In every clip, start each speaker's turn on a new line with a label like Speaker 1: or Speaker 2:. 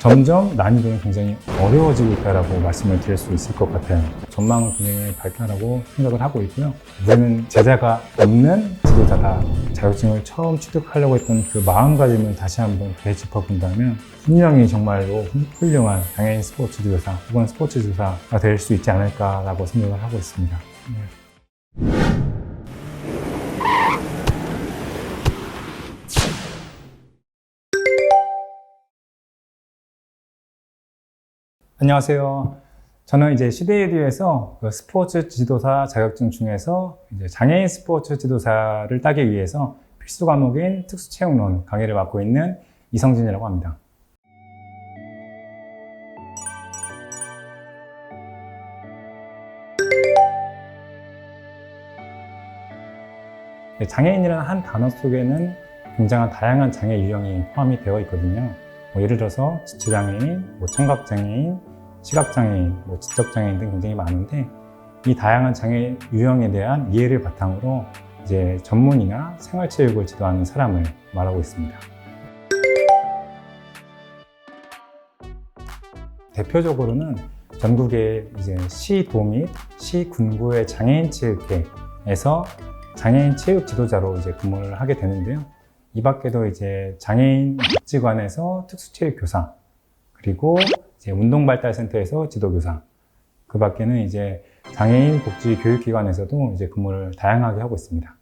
Speaker 1: 점점 난이도는 굉장히 어려워지고 있다고 말씀을 드릴 수 있을 것 같아요. 전망은 굉장히 밝다라고 생각을 하고 있고요. 우리는 제자가 없는 지도자다. 자격증을 처음 취득하려고 했던 그 마음가짐을 다시 한번 되짚어본다면 분명히 정말로 훌륭한 장애인 스포츠 지도사 혹은 스포츠 지도사가 될 수 있지 않을까라고 생각을 하고 있습니다. 안녕하세요. 저는 이제 시대에듀에서 그 스포츠 지도사 자격증 중에서 이제 장애인 스포츠 지도사를 따기 위해서 필수 과목인 특수체육론 강의를 맡고 있는 이성진이라고 합니다. 장애인이라는 한 단어 속에는 굉장한 다양한 장애 유형이 포함이 되어 있거든요. 예를 들어서 지체장애인, 청각장애인, 시각장애인, 지적장애인 등 굉장히 많은데 이 다양한 장애 유형에 대한 이해를 바탕으로 이제 전문이나 생활체육을 지도하는 사람을 말하고 있습니다. 대표적으로는 전국의 이제 시도 및 시군구의 장애인 체육회에서 장애인 체육 지도자로 이제 근무를 하게 되는데요. 이 밖에도 이제 장애인 복지관에서 특수체육 교사, 그리고 이제 운동발달센터에서 지도교사, 그 밖에는 이제 장애인 복지 교육기관에서도 이제 근무를 다양하게 하고 있습니다.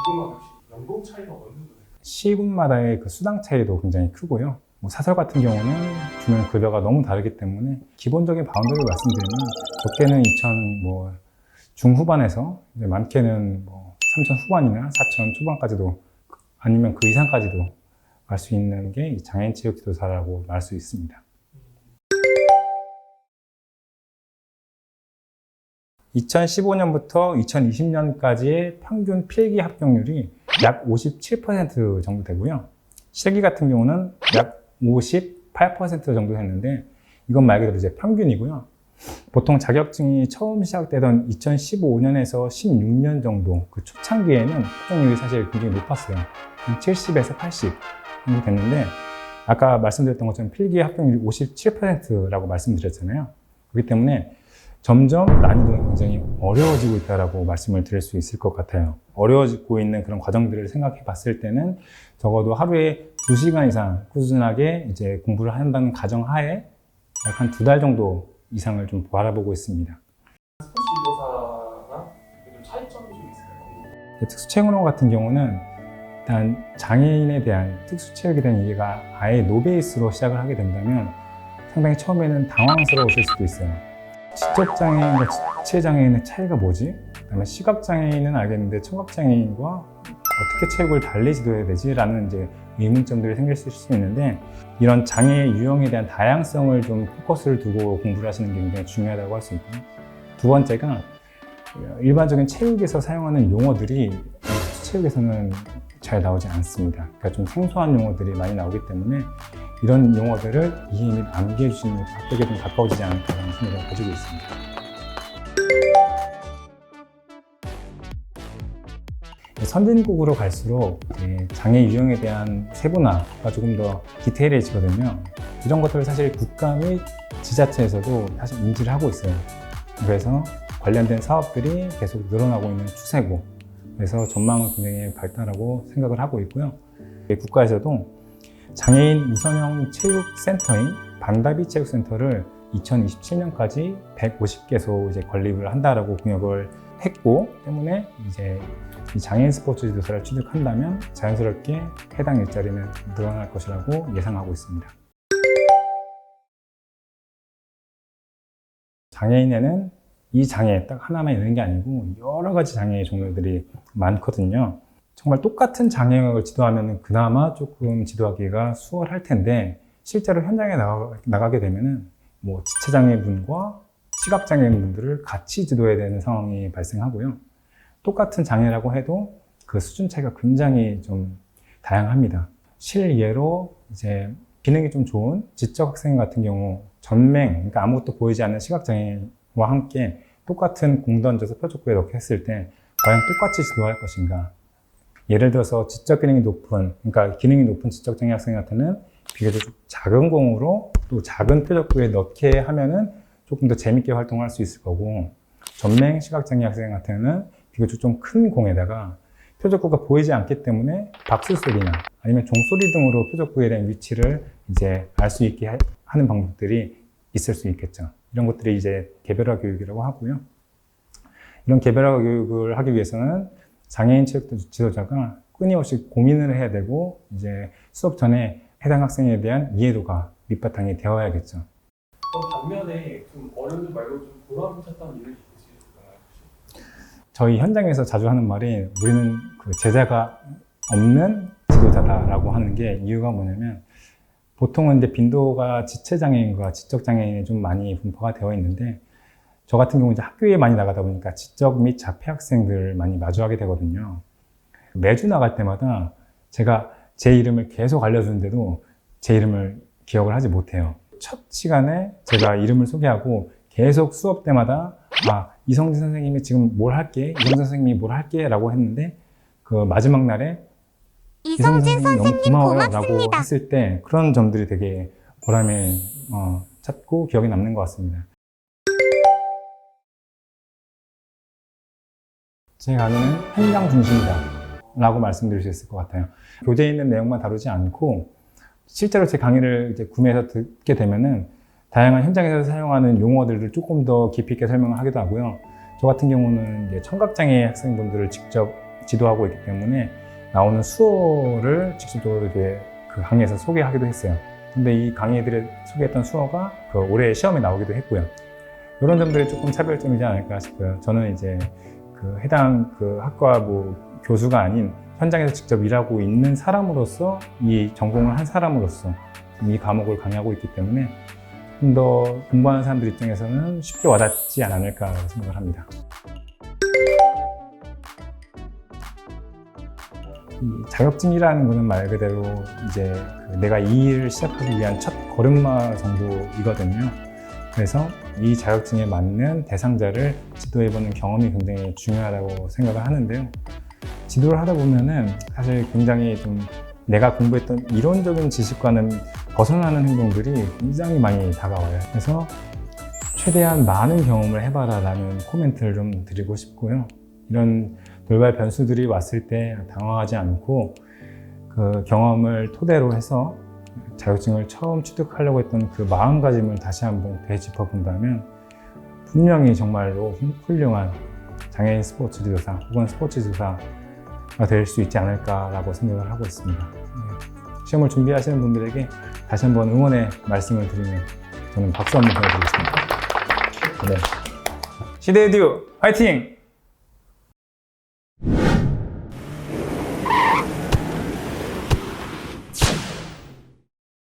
Speaker 2: 궁금한 것이 연봉 차이가 어느 정도 될까요?
Speaker 1: 시군마다의 그 수당 차이도 굉장히 크고요. 사설 같은 경우는 주는 급여가 너무 다르기 때문에 기본적인 바운더리를 말씀드리면 적게는 2천 중후반에서 많게는 3천 후반이나 4천 초반까지도 아니면 그 이상까지도 갈 수 있는 게 장애인 체육 지도사라고 말 수 있습니다. 2015년부터 2020년까지의 평균 필기 합격률이 약 57% 정도 되고요. 실기 같은 경우는 약 58% 정도 했는데 이건 말 그대로 이제 평균이고요. 보통 자격증이 처음 시작되던 2015년에서 16년 정도 그 초창기에는 합격률이 사실 굉장히 높았어요. 70에서 80 정도 됐는데 아까 말씀드렸던 것처럼 필기 합격률이 57%라고 말씀드렸잖아요. 그렇기 때문에 점점 난이도는 굉장히 어려워지고 있다고 말씀을 드릴 수 있을 것 같아요. 어려워지고 있는 그런 과정들을 생각해 봤을 때는 적어도 하루에 2시간 이상 꾸준하게 이제 공부를 한다는 가정하에 약 한 2달 정도 이상을 좀 바라보고 있습니다.
Speaker 2: 스포츠 지도사랑 좀 차이점이 좀 있을까요?
Speaker 1: 특수체육론 같은 경우는 일단 장애인에 대한 특수체육에 대한 이해가 아예 노베이스로 시작을 하게 된다면 상당히 처음에는 당황스러우실 수도 있어요. 지적장애인과 지체장애인의 차이가 뭐지? 그다음에 시각장애인은 알겠는데 청각장애인과 어떻게 체육을 달리 지도해야 되지? 라는 이제 의문점들이 생길 수 있는데 이런 장애 유형에 대한 다양성을 좀 포커스를 두고 공부를 하시는 게 굉장히 중요하다고 할 수 있고요. 두 번째가 일반적인 체육에서 사용하는 용어들이 체육에서는 잘 나오지 않습니다. 그러니까 좀 생소한 용어들이 많이 나오기 때문에 이런 용어들을 이해 및 암기해 주시는 합격에 좀 가까워지지 않을까라는 생각을 가지고 있습니다. 선진국으로 갈수록 장애 유형에 대한 세분화가 조금 더 디테일해지거든요. 이런 것들을 사실 국가 및 지자체에서도 사실 인지를 하고 있어요. 그래서 관련된 사업들이 계속 늘어나고 있는 추세고, 그래서 전망은 굉장히 밝다라고 생각을 하고 있고요. 국가에서도 장애인 우선형 체육센터인 반다비 체육센터를 2027년까지 150개소 이제 건립을 한다라고 공약을 했고, 때문에 이제 이 장애인 스포츠 지도사를 취득한다면 자연스럽게 해당 일자리는 늘어날 것이라고 예상하고 있습니다. 장애인에는 이 장애 딱 하나만 있는 게 아니고 여러 가지 장애의 종류들이 많거든요. 정말 똑같은 장애를 지도하면 그나마 조금 지도하기가 수월할 텐데 실제로 현장에 나가게 되면은 지체장애인분과 시각장애인분들을 같이 지도해야 되는 상황이 발생하고요. 똑같은 장애라고 해도 그 수준 차이가 굉장히 좀 다양합니다. 실예로 이제 기능이 좀 좋은 지적 학생 같은 경우 전맹, 그러니까 아무것도 보이지 않는 시각장애와 함께 똑같은 공 던져서 표적구에 넣게 했을 때 과연 똑같이 지도할 것인가? 예를 들어서 지적 기능이 높은, 그러니까 기능이 높은 지적장애 학생 같은 비교적 작은 공으로 또 작은 표적구에 넣게 하면은 조금 더 재밌게 활동할 수 있을 거고, 전맹 시각장애 학생 같은 경우는 비교적 좀 큰 공에다가 표적구가 보이지 않기 때문에 박수 소리나 아니면 종소리 등으로 표적구에 대한 위치를 이제 알 수 있게 하는 방법들이 있을 수 있겠죠. 이런 것들이 이제 개별화 교육이라고 하고요. 이런 개별화 교육을 하기 위해서는 장애인 체육 지도자가 끊임없이 고민을 해야 되고, 이제 수업 전에 해당 학생에 대한 이해도가 밑바탕이 되어야겠죠.
Speaker 2: 그럼 반면에 좀 어른들 말고 좀 보람 찾다는 일을 있으실까요?
Speaker 1: 저희 현장에서 자주 하는 말이, 우리는 그 제자가 없는 지도자다라고 하는 게 이유가 뭐냐면, 보통은 이제 빈도가 지체장애인과 지적장애인이 좀 많이 분포가 되어 있는데, 저 같은 경우 이제 학교에 많이 나가다 보니까 지적 및 자폐 학생들 많이 마주하게 되거든요. 매주 나갈 때마다 제가 제 이름을 계속 알려주는데도 제 이름을 기억을 하지 못해요. 첫 시간에 제가 이름을 소개하고 계속 수업 때마다 이성진 선생님이 지금 뭘 할게, 이성진 선생님이 뭘 할게 라고 했는데, 그 마지막 날에
Speaker 3: 이성진 선생님
Speaker 1: 너무 고마워요 라고
Speaker 3: 고맙습니다.
Speaker 1: 했을 때 그런 점들이 되게 보람에 찾고 기억에 남는 것 같습니다. 제 강의는 현장 중심이다 라고 말씀드릴 수 있을 것 같아요. 교재에 있는 내용만 다루지 않고, 실제로 제 강의를 이제 구매해서 듣게 되면은 다양한 현장에서 사용하는 용어들을 조금 더 깊이 있게 설명을 하기도 하고요. 저 같은 경우는 이제 청각장애 학생분들을 직접 지도하고 있기 때문에 나오는 수어를 직접적으로 이제 그 강의에서 소개하기도 했어요. 근데 이 강의들에 소개했던 수어가 그 올해 시험에 나오기도 했고요. 이런 점들이 조금 차별점이지 않을까 싶어요. 저는 이제 그 해당 그 학과 교수가 아닌 현장에서 직접 일하고 있는 사람으로서, 이 전공을 한 사람으로서 이 과목을 강의하고 있기 때문에 좀 더 공부하는 사람들 입장에서는 쉽게 와닿지 않을까 생각을 합니다. 이 자격증이라는 것은 말 그대로 이제 내가 이 일을 시작하기 위한 첫 걸음마 정도이거든요. 그래서 이 자격증에 맞는 대상자를 지도해보는 경험이 굉장히 중요하다고 생각을 하는데요. 지도를 하다 보면은 사실 굉장히 좀 내가 공부했던 이론적인 지식과는 벗어나는 행동들이 굉장히 많이 다가와요. 그래서 최대한 많은 경험을 해봐라 라는 코멘트를 좀 드리고 싶고요. 이런 돌발 변수들이 왔을 때 당황하지 않고 그 경험을 토대로 해서 자격증을 처음 취득하려고 했던 그 마음가짐을 다시 한번 되짚어 본다면 분명히 정말로 훌륭한 장애인 스포츠 지도사 혹은 스포츠 지도사가 될 수 있지 않을까라고 생각을 하고 있습니다. 시험을 준비하시는 분들에게 다시 한번 응원의 말씀을 드리면 저는 박수 한번 보내드리겠습니다. 네. 시대의 듀 화이팅!